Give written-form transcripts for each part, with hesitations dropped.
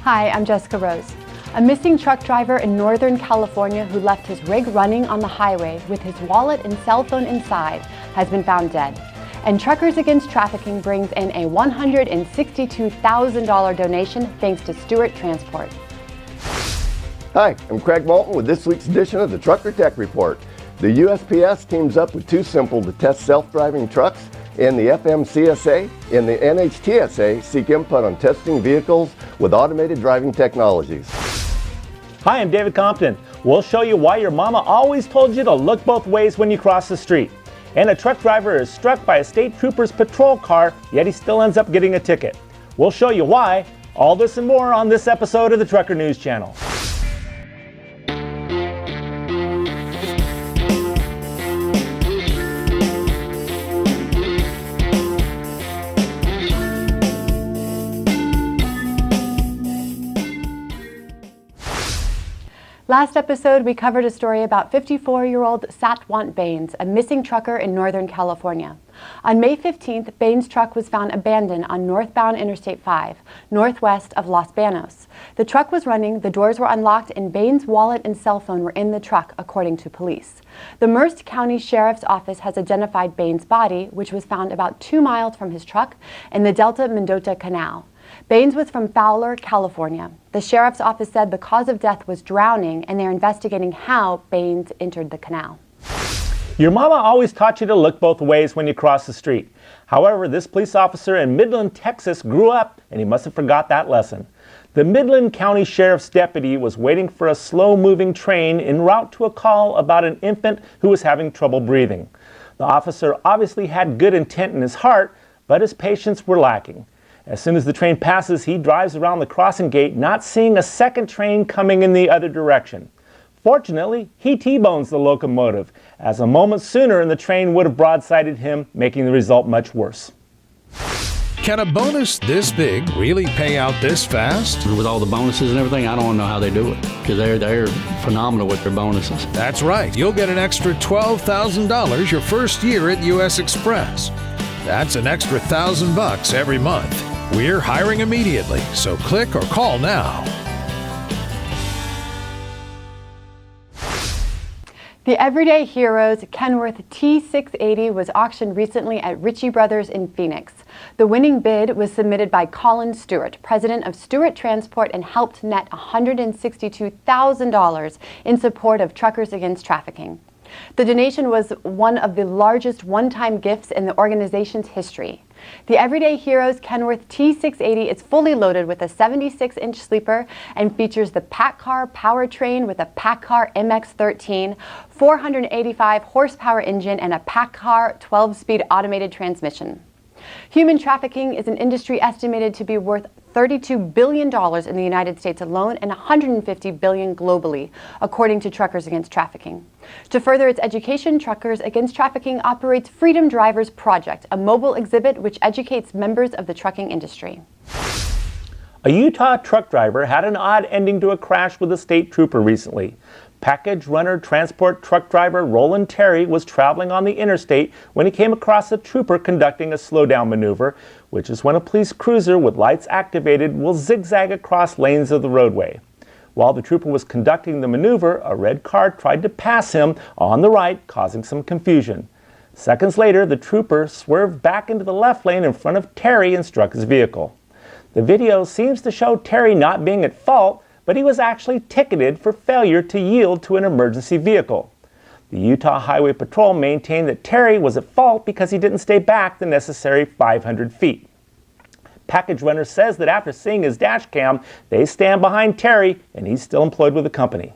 Hi, I'm Jessica Rose. A missing truck driver in Northern California who left his rig running on the highway with his wallet and cell phone inside has been found dead. And Truckers Against Trafficking brings in a $162,000 donation thanks to Stewart Transport. Hi, I'm Craig Moulton with this week's edition of the Trucker Tech Report. The USPS teams up with Too Simple to test self-driving trucks, and the FMCSA and the NHTSA seek input on testing vehicles with automated driving technologies. Hi, I'm David Compton. We'll show you why your mama always told you to look both ways when you cross the street. And a truck driver is struck by a state trooper's patrol car, yet he still ends up getting a ticket. We'll show you why. All this and more on this episode of the Trucker News Channel. Last episode, we covered a story about 54-year-old Satwant Baines, a missing trucker in Northern California. On May 15th, Baines' truck was found abandoned on northbound Interstate 5, northwest of Los Banos. The truck was running, the doors were unlocked, and Baines' wallet and cell phone were in the truck, according to police. The Merced County Sheriff's Office has identified Baines' body, which was found about 2 miles from his truck in the Delta Mendota Canal. Baines was from Fowler, California. The sheriff's office said the cause of death was drowning, and they're investigating how Baines entered the canal. Your mama always taught you to look both ways when you cross the street. However, this police officer in Midland, Texas grew up, and he must have forgot that lesson. The Midland County Sheriff's deputy was waiting for a slow-moving train en route to a call about an infant who was having trouble breathing. The officer obviously had good intent in his heart, but his patience were lacking. As soon as the train passes, he drives around the crossing gate, not seeing a second train coming in the other direction. Fortunately, he T-bones the locomotive, as a moment sooner and the train would have broadsided him, making the result much worse. Can a bonus this big really pay out this fast? With all the bonuses and everything, I don't know how they do it, because they're phenomenal with their bonuses. That's right. You'll get an extra $12,000 your first year at US Express. That's an extra $1,000 every month. We're hiring immediately, so click or call now. The Everyday Heroes Kenworth T680 was auctioned recently at Ritchie Brothers in Phoenix. The winning bid was submitted by Colin Stewart, president of Stewart Transport, and helped net $162,000 in support of Truckers Against Trafficking. The donation was one of the largest one-time gifts in the organization's history. The Everyday Heroes Kenworth T680 is fully loaded with a 76-inch sleeper and features the PACCAR powertrain with a PACCAR MX-13, 485 horsepower engine, and a PACCAR 12-speed automated transmission. Human trafficking is an industry estimated to be worth $32 billion in the United States alone and $150 billion globally, according to Truckers Against Trafficking. To further its education, Truckers Against Trafficking operates Freedom Drivers Project, a mobile exhibit which educates members of the trucking industry. A Utah truck driver had an odd ending to a crash with a state trooper recently. Package runner transport truck driver Roland Terry was traveling on the interstate when he came across a trooper conducting a slowdown maneuver, which is when a police cruiser with lights activated will zigzag across lanes of the roadway. While the trooper was conducting the maneuver, a red car tried to pass him on the right, causing some confusion. Seconds later, the trooper swerved back into the left lane in front of Terry and struck his vehicle. The video seems to show Terry not being at fault, but he was actually ticketed for failure to yield to an emergency vehicle. The Utah Highway Patrol maintained that Terry was at fault because he didn't stay back the necessary 500 feet. Package Runner says that after seeing his dash cam, they stand behind Terry and he's still employed with the company.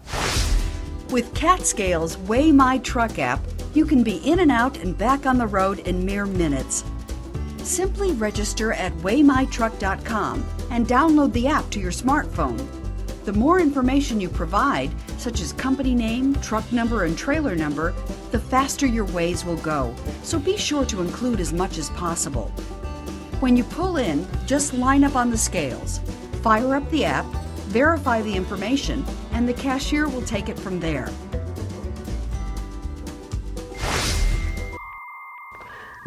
With CatScale's Weigh My Truck app, you can be in and out and back on the road in mere minutes. Simply register at weighmytruck.com and download the app to your smartphone. The more information you provide, such as company name, truck number, and trailer number, the faster your weighs will go, so be sure to include as much as possible. When you pull in, just line up on the scales, fire up the app, verify the information, and the cashier will take it from there.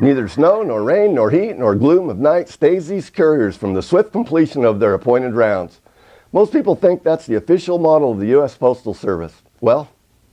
Neither snow, nor rain, nor heat, nor gloom of night stays these couriers from the swift completion of their appointed rounds. Most people think that's the official model of the U.S. Postal Service. Well,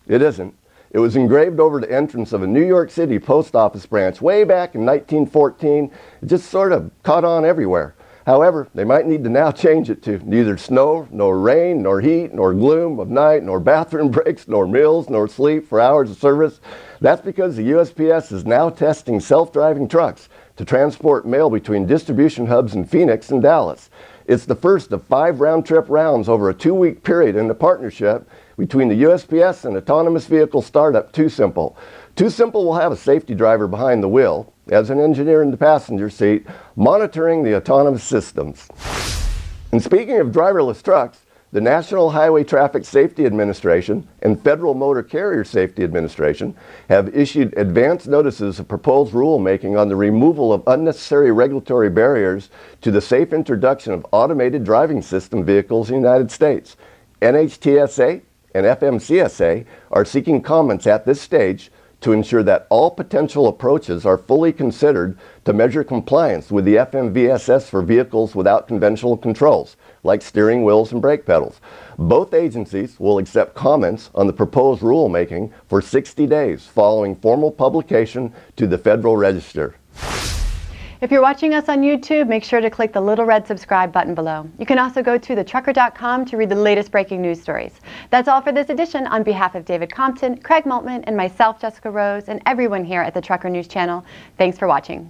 it isn't. It was engraved over the entrance of a New York City post office branch way back in 1914. It just sort of caught on everywhere. However, they might need to now change it to neither snow, nor rain, nor heat, nor gloom of night, nor bathroom breaks, nor meals, nor sleep for hours of service. That's because the USPS is now testing self-driving trucks to transport mail between distribution hubs in Phoenix and Dallas. It's the first of 5 round-trip rounds over a 2-week period in the partnership between the USPS and autonomous vehicle startup Too Simple. Too Simple will have a safety driver behind the wheel, as an engineer in the passenger seat, monitoring the autonomous systems. And speaking of driverless trucks, the National Highway Traffic Safety Administration and Federal Motor Carrier Safety Administration have issued advance notices of proposed rulemaking on the removal of unnecessary regulatory barriers to the safe introduction of automated driving system vehicles in the United States. NHTSA and FMCSA are seeking comments at this stage to ensure that all potential approaches are fully considered to measure compliance with the FMVSS for vehicles without conventional controls, like steering wheels and brake pedals. Both agencies will accept comments on the proposed rulemaking for 60 days following formal publication to the Federal Register. If you're watching us on YouTube, make sure to click the little red subscribe button below. You can also go to thetrucker.com to read the latest breaking news stories. That's all for this edition. On behalf of David Compton, Craig Maltman, and myself, Jessica Rose, and everyone here at the Trucker News Channel, thanks for watching.